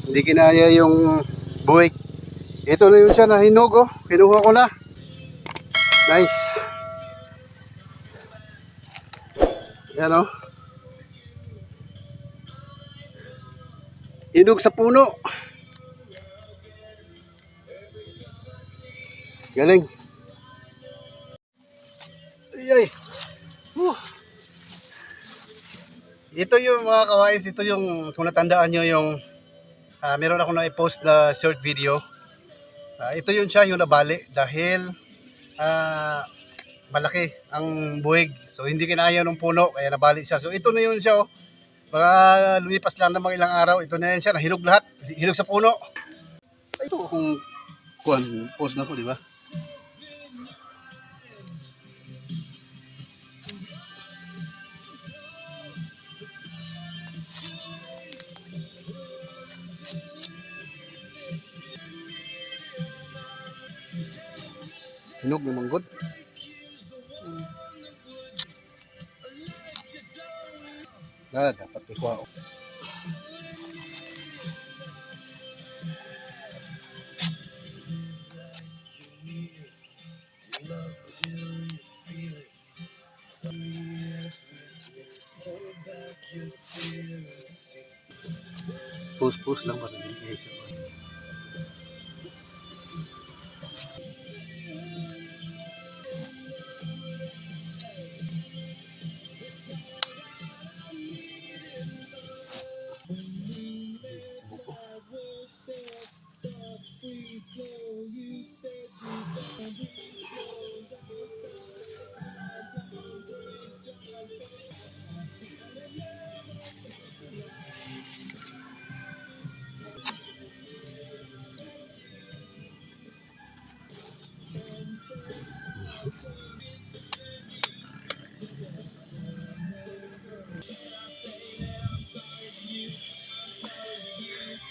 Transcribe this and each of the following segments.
Hindi kinaya yung buwik. Ito na yun siya na hinog, oh. Kinuha ko na. Nice. Yan, oh. Hinog sa puno. Galing. Ay. Ito yung mga kawais, ito yung kung natandaan nyo yung meron ako na i-post na short video. Ito yun siya yung nabali dahil malaki ang buwig. So hindi kinaya ng puno kaya nabali siya. So ito na yun siya, oh. Mga lumipas lang ng mga ilang araw, ito na yun siya, nahinog lahat. Hinog sa puno. Ito kung post na ko, di ba? Hinog ng manggod. Dapat ikuha. Post lang para din kayo siya.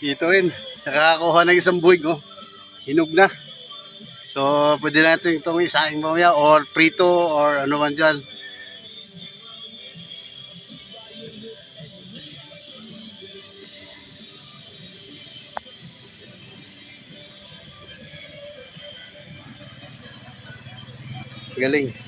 Ito rin, nakakakuha ng isang buwig, oh. Hinog na. So, pwede natin itong isaing mamaya or prito or ano man dyan. Galing.